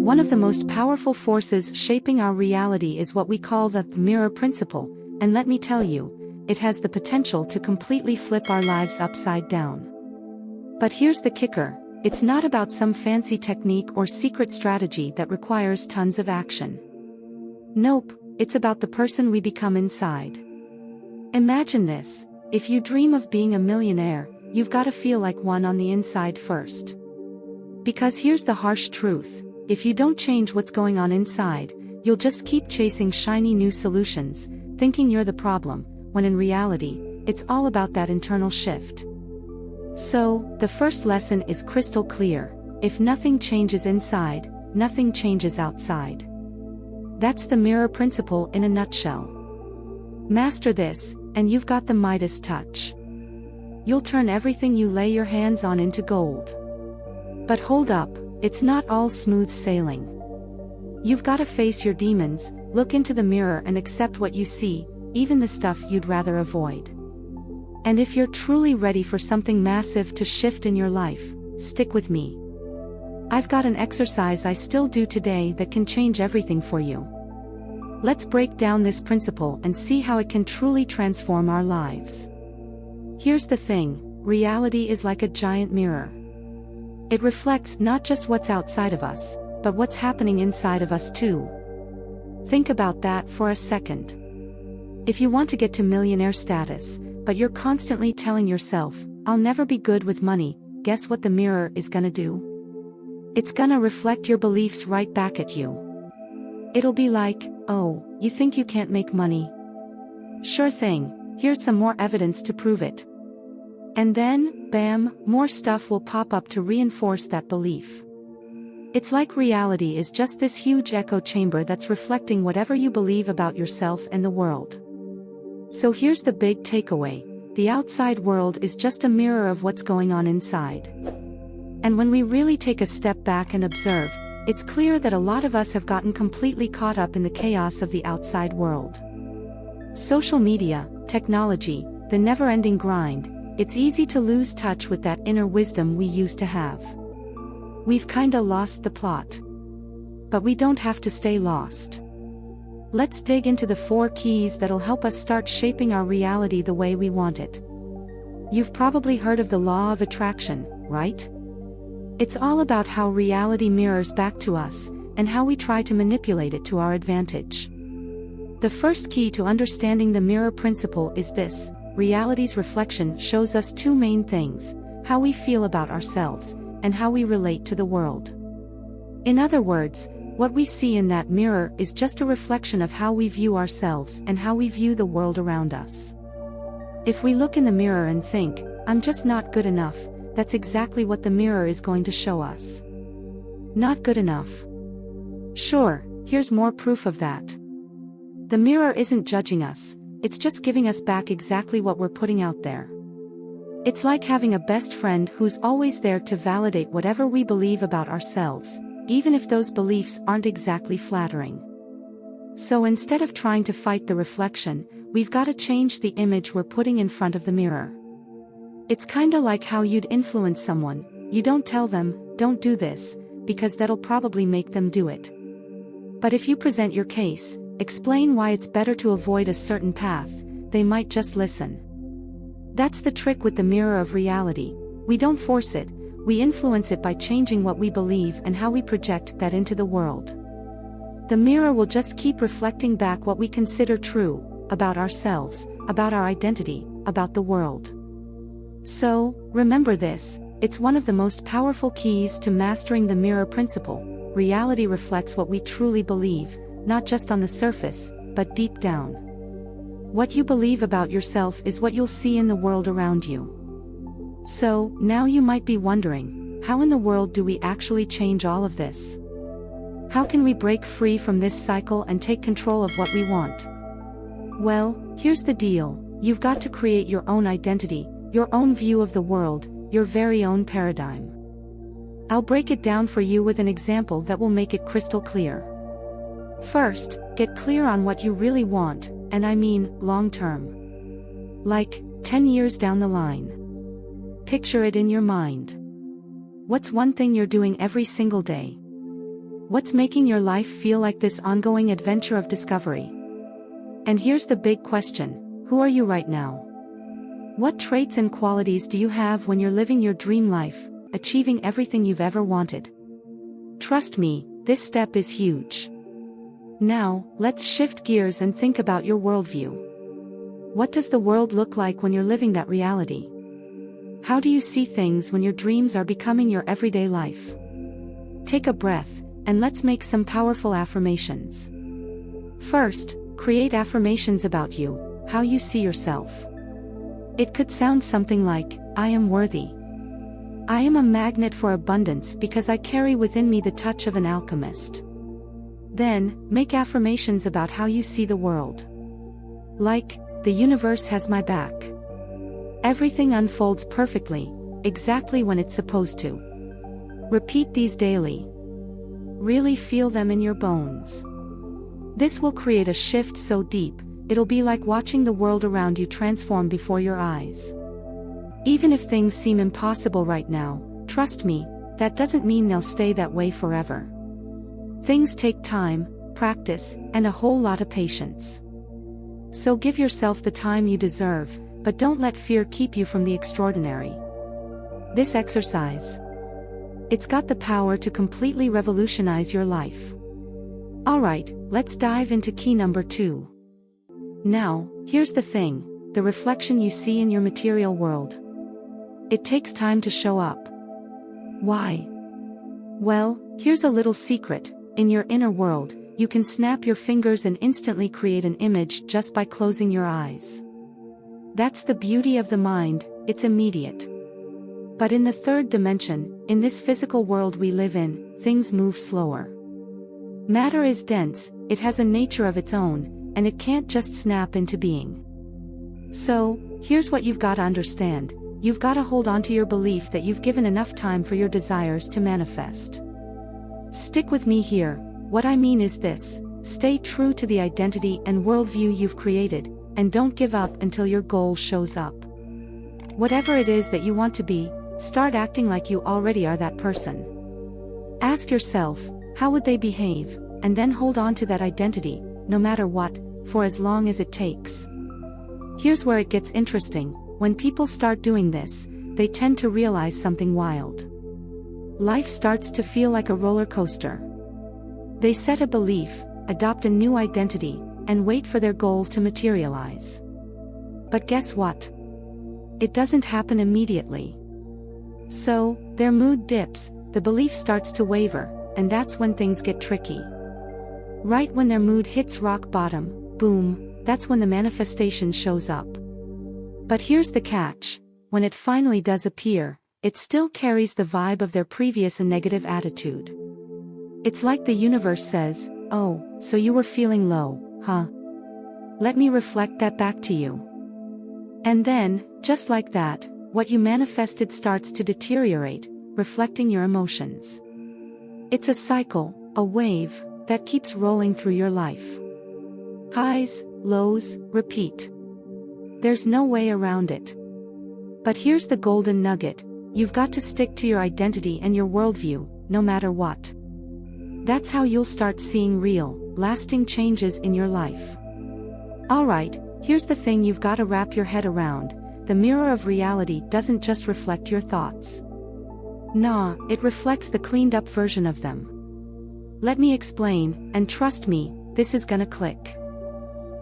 One of the most powerful forces shaping our reality is what we call the mirror principle, and let me tell you, it has the potential to completely flip our lives upside down. But here's the kicker, it's not about some fancy technique or secret strategy that requires tons of action. Nope, it's about the person we become inside. Imagine this, if you dream of being a millionaire, you've got to feel like one on the inside first. Because here's the harsh truth, if you don't change what's going on inside, you'll just keep chasing shiny new solutions, thinking you're the problem, when in reality, it's all about that internal shift. So, the first lesson is crystal clear, if nothing changes inside, nothing changes outside. That's the mirror principle in a nutshell. Master this, and you've got the Midas touch. You'll turn everything you lay your hands on into gold. But hold up, it's not all smooth sailing. You've got to face your demons, look into the mirror and accept what you see, even the stuff you'd rather avoid. And if you're truly ready for something massive to shift in your life, stick with me. I've got an exercise I still do today that can change everything for you. Let's break down this principle and see how it can truly transform our lives. Here's the thing, reality is like a giant mirror. It reflects not just what's outside of us, but what's happening inside of us too. Think about that for a second. If you want to get to millionaire status, but you're constantly telling yourself, I'll never be good with money, guess what the mirror is gonna do? It's gonna reflect your beliefs right back at you. It'll be like, oh, you think you can't make money? Sure thing, here's some more evidence to prove it. And then, bam, more stuff will pop up to reinforce that belief. It's like reality is just this huge echo chamber that's reflecting whatever you believe about yourself and the world. So here's the big takeaway, the outside world is just a mirror of what's going on inside. And when we really take a step back and observe, it's clear that a lot of us have gotten completely caught up in the chaos of the outside world. Social media, technology, the never-ending grind, it's easy to lose touch with that inner wisdom we used to have. We've kinda lost the plot. But we don't have to stay lost. Let's dig into the 4 keys that'll help us start shaping our reality the way we want it. You've probably heard of the law of attraction, right? It's all about how reality mirrors back to us, and how we try to manipulate it to our advantage. The first key to understanding the mirror principle is this, reality's reflection shows us 2 main things, how we feel about ourselves, and how we relate to the world. In other words, what we see in that mirror is just a reflection of how we view ourselves and how we view the world around us. If we look in the mirror and think, I'm just not good enough, that's exactly what the mirror is going to show us. Not good enough. Sure, here's more proof of that. The mirror isn't judging us, it's just giving us back exactly what we're putting out there. It's like having a best friend who's always there to validate whatever we believe about ourselves, even if those beliefs aren't exactly flattering. So instead of trying to fight the reflection, we've got to change the image we're putting in front of the mirror. It's kinda like how you'd influence someone, you don't tell them, don't do this, because that'll probably make them do it. But if you present your case, explain why it's better to avoid a certain path, they might just listen. That's the trick with the mirror of reality, we don't force it, we influence it by changing what we believe and how we project that into the world. The mirror will just keep reflecting back what we consider true, about ourselves, about our identity, about the world. So, remember this, it's one of the most powerful keys to mastering the mirror principle, reality reflects what we truly believe, not just on the surface, but deep down. What you believe about yourself is what you'll see in the world around you. So, now you might be wondering, how in the world do we actually change all of this? How can we break free from this cycle and take control of what we want? Well, here's the deal, you've got to create your own identity, your own view of the world, your very own paradigm. I'll break it down for you with an example that will make it crystal clear. First, get clear on what you really want, and I mean, long-term. Like, 10 years down the line. Picture it in your mind. What's one thing you're doing every single day? What's making your life feel like this ongoing adventure of discovery? And here's the big question: who are you right now? What traits and qualities do you have when you're living your dream life, achieving everything you've ever wanted? Trust me, this step is huge. Now, let's shift gears and think about your worldview. What does the world look like when you're living that reality? How do you see things when your dreams are becoming your everyday life? Take a breath, and let's make some powerful affirmations. First, create affirmations about you, how you see yourself. It could sound something like, I am worthy. I am a magnet for abundance because I carry within me the touch of an alchemist. Then, make affirmations about how you see the world. Like, the universe has my back. Everything unfolds perfectly, exactly when it's supposed to. Repeat these daily. Really feel them in your bones. This will create a shift so deep, it'll be like watching the world around you transform before your eyes. Even if things seem impossible right now, trust me, that doesn't mean they'll stay that way forever. Things take time, practice, and a whole lot of patience. So give yourself the time you deserve, but don't let fear keep you from the extraordinary. This exercise, it's got the power to completely revolutionize your life. Alright, let's dive into key number 2. Now, here's the thing: the reflection you see in your material world. It takes time to show up. Why? Well, here's a little secret: in your inner world, you can snap your fingers and instantly create an image just by closing your eyes. That's the beauty of the mind, it's immediate. But in the third dimension, in this physical world we live in, things move slower. Matter is dense, it has a nature of its own, and it can't just snap into being. So, here's what you've got to understand: you've got to hold on to your belief that you've given enough time for your desires to manifest. Stick with me here. What I mean is this: stay true to the identity and worldview you've created, and don't give up until your goal shows up. Whatever it is that you want to be, start acting like you already are that person. Ask yourself, how would they behave, and then hold on to that identity, no matter what, for as long as it takes. Here's where it gets interesting: when people start doing this, they tend to realize something wild. Life starts to feel like a roller coaster. They set a belief, adopt a new identity, and wait for their goal to materialize. But guess what? It doesn't happen immediately. So, their mood dips, the belief starts to waver, and that's when things get tricky. Right when their mood hits rock bottom, boom, that's when the manifestation shows up. But here's the catch: when it finally does appear, it still carries the vibe of their previous and negative attitude. It's like the universe says, "Oh, so you were feeling low, huh? Let me reflect that back to you." And then, just like that, what you manifested starts to deteriorate, reflecting your emotions. It's a cycle, a wave, that keeps rolling through your life. Highs, lows, repeat. There's no way around it. But here's the golden nugget: you've got to stick to your identity and your worldview, no matter what. That's how you'll start seeing real, lasting changes in your life. Alright, here's the thing you've got to wrap your head around: the mirror of reality doesn't just reflect your thoughts. Nah, it reflects the cleaned up version of them. Let me explain, and trust me, this is gonna click.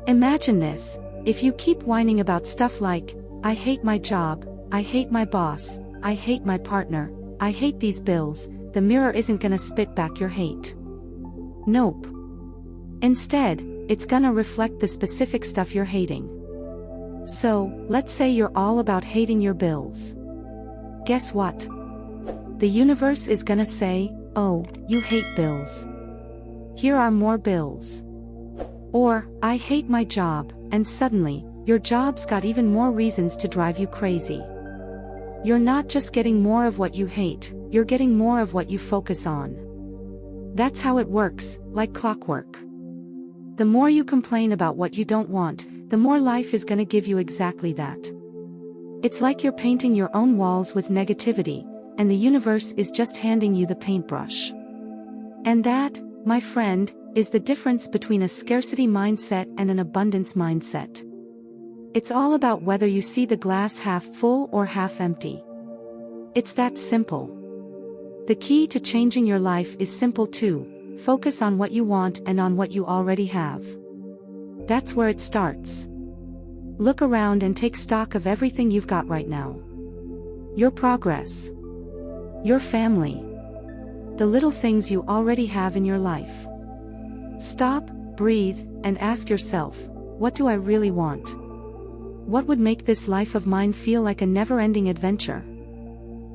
Imagine this: if you keep whining about stuff like, I hate my job, I hate my boss, I hate my partner, I hate these bills, the mirror isn't gonna spit back your hate. Nope. Instead, it's gonna reflect the specific stuff you're hating. So, let's say you're all about hating your bills. Guess what? The universe is gonna say, "Oh, you hate bills. Here are more bills." Or, "I hate my job," and suddenly, your job's got even more reasons to drive you crazy. You're not just getting more of what you hate, you're getting more of what you focus on. That's how it works, like clockwork. The more you complain about what you don't want, the more life is gonna give you exactly that. It's like you're painting your own walls with negativity, and the universe is just handing you the paintbrush. And that, my friend, is the difference between a scarcity mindset and an abundance mindset. It's all about whether you see the glass half full or half empty. It's that simple. The key to changing your life is simple too: focus on what you want and on what you already have. That's where it starts. Look around and take stock of everything you've got right now. Your progress. Your family. The little things you already have in your life. Stop, breathe, and ask yourself, what do I really want? What would make this life of mine feel like a never-ending adventure?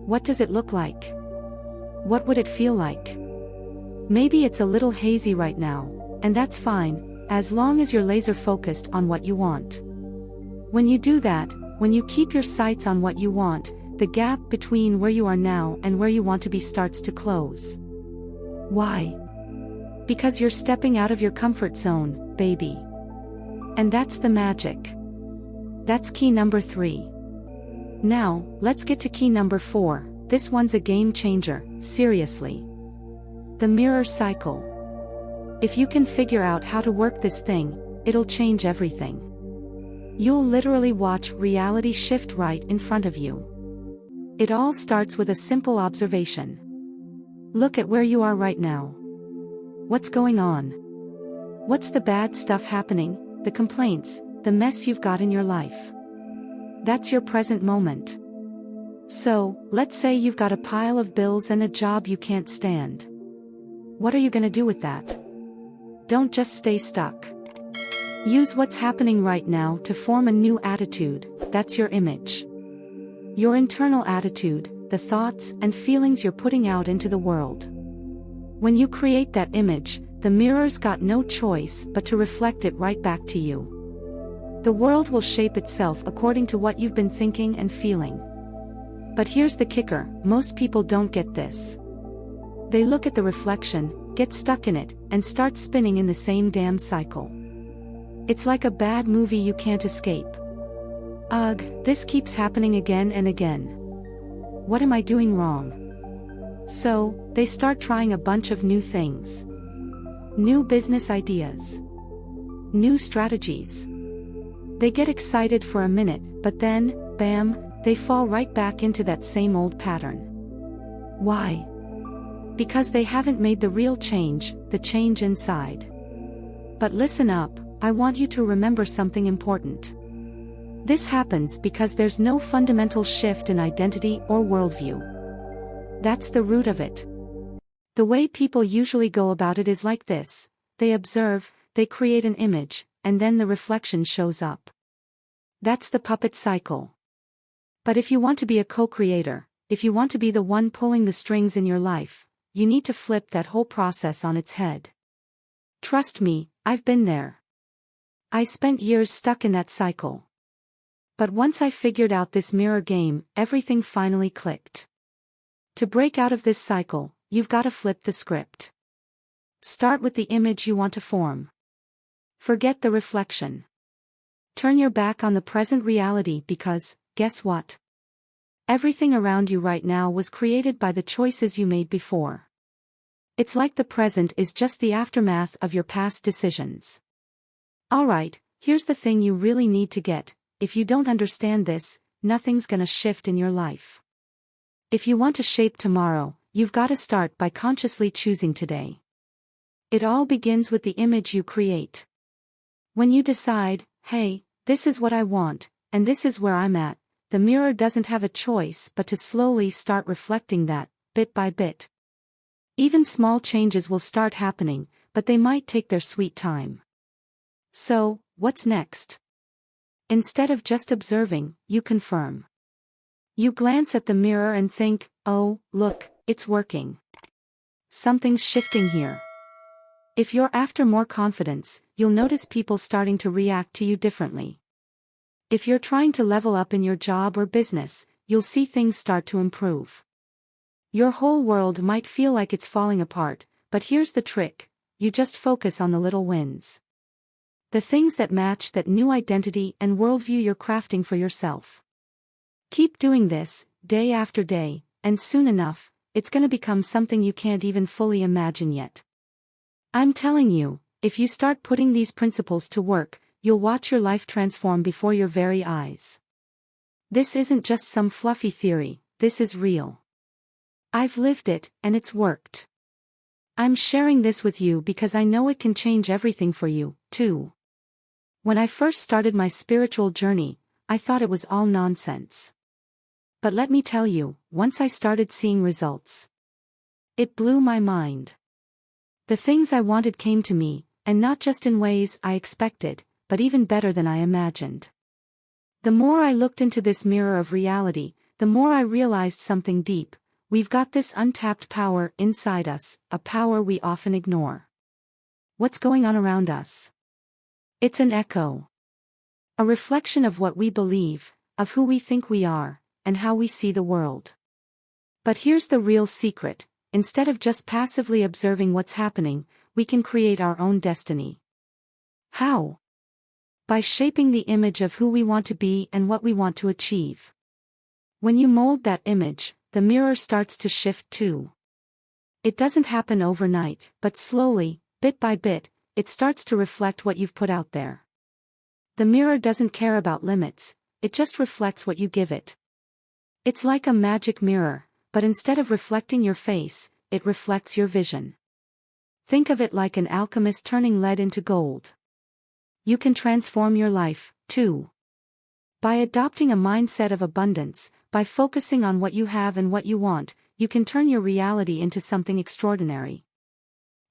What does it look like? What would it feel like? Maybe it's a little hazy right now, and that's fine, as long as you're laser-focused on what you want. When you do that, when you keep your sights on what you want, the gap between where you are now and where you want to be starts to close. Why? Because you're stepping out of your comfort zone, baby. And that's the magic. That's key number 3. Now, let's get to key number 4. This one's a game changer, seriously. The mirror cycle. If you can figure out how to work this thing, it'll change everything. You'll literally watch reality shift right in front of you. It all starts with a simple observation. Look at where you are right now. What's going on? What's the bad stuff happening, the complaints, the mess you've got in your life? That's your present moment. So, let's say you've got a pile of bills and a job you can't stand. What are you gonna do with that? Don't just stay stuck. Use what's happening right now to form a new attitude. That's your image. Your internal attitude, the thoughts and feelings you're putting out into the world. When you create that image, the mirror's got no choice but to reflect it right back to you. The world will shape itself according to what you've been thinking and feeling. But here's the kicker: most people don't get this. They look at the reflection, get stuck in it, and start spinning in the same damn cycle. It's like a bad movie you can't escape. Ugh, this keeps happening again and again. What am I doing wrong? So, they start trying a bunch of new things. New business ideas. New strategies. They get excited for a minute, but then, bam, they fall right back into that same old pattern. Why? Because they haven't made the real change, the change inside. But listen up, I want you to remember something important. This happens because there's no fundamental shift in identity or worldview. That's the root of it. The way people usually go about it is like this: they observe, they create an image, and then the reflection shows up. That's the puppet cycle. But if you want to be a co-creator, if you want to be the one pulling the strings in your life, you need to flip that whole process on its head. Trust me, I've been there. I spent years stuck in that cycle. But once I figured out this mirror game, everything finally clicked. To break out of this cycle, you've got to flip the script. Start with the image you want to form. Forget the reflection. Turn your back on the present reality because, guess what? Everything around you right now was created by the choices you made before. It's like the present is just the aftermath of your past decisions. Alright, here's the thing you really need to get: if you don't understand this, nothing's gonna shift in your life. If you want to shape tomorrow, you've got to start by consciously choosing today. It all begins with the image you create. When you decide, hey, this is what I want, and this is where I'm at, the mirror doesn't have a choice but to slowly start reflecting that, bit by bit. Even small changes will start happening, but they might take their sweet time. So, what's next? Instead of just observing, you confirm. You glance at the mirror and think, oh, look, it's working. Something's shifting here. If you're after more confidence, you'll notice people starting to react to you differently. If you're trying to level up in your job or business, you'll see things start to improve. Your whole world might feel like it's falling apart, but here's the trick: you just focus on the little wins. The things that match that new identity and worldview you're crafting for yourself. Keep doing this, day after day, and soon enough, it's gonna become something you can't even fully imagine yet. I'm telling you, if you start putting these principles to work, you'll watch your life transform before your very eyes. This isn't just some fluffy theory, this is real. I've lived it, and it's worked. I'm sharing this with you because I know it can change everything for you, too. When I first started my spiritual journey, I thought it was all nonsense. But let me tell you, once I started seeing results, it blew my mind. The things I wanted came to me, and not just in ways I expected, but even better than I imagined. The more I looked into this mirror of reality, the more I realized something deep. We've got this untapped power inside us, a power we often ignore. What's going on around us? It's an echo. A reflection of what we believe, of who we think we are, and how we see the world. But here's the real secret: instead of just passively observing what's happening, we can create our own destiny. How? By shaping the image of who we want to be and what we want to achieve. When you mold that image, the mirror starts to shift too. It doesn't happen overnight, but slowly, bit by bit, it starts to reflect what you've put out there. The mirror doesn't care about limits, it just reflects what you give it. It's like a magic mirror, but instead of reflecting your face, it reflects your vision. Think of it like an alchemist turning lead into gold. You can transform your life, too. By adopting a mindset of abundance, by focusing on what you have and what you want, you can turn your reality into something extraordinary.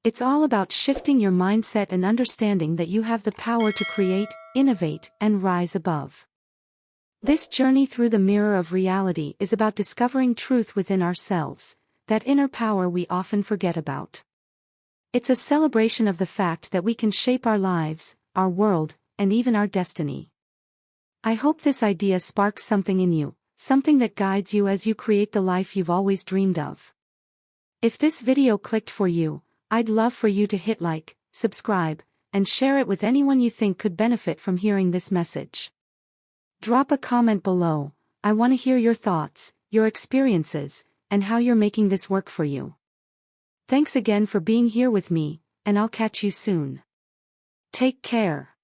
It's all about shifting your mindset and understanding that you have the power to create, innovate, and rise above. This journey through the mirror of reality is about discovering truth within ourselves, that inner power we often forget about. It's a celebration of the fact that we can shape our lives, our world, and even our destiny. I hope this idea sparks something in you, something that guides you as you create the life you've always dreamed of. If this video clicked for you, I'd love for you to hit like, subscribe, and share it with anyone you think could benefit from hearing this message. Drop a comment below. I want to hear your thoughts, your experiences, and how you're making this work for you. Thanks again for being here with me, and I'll catch you soon. Take care.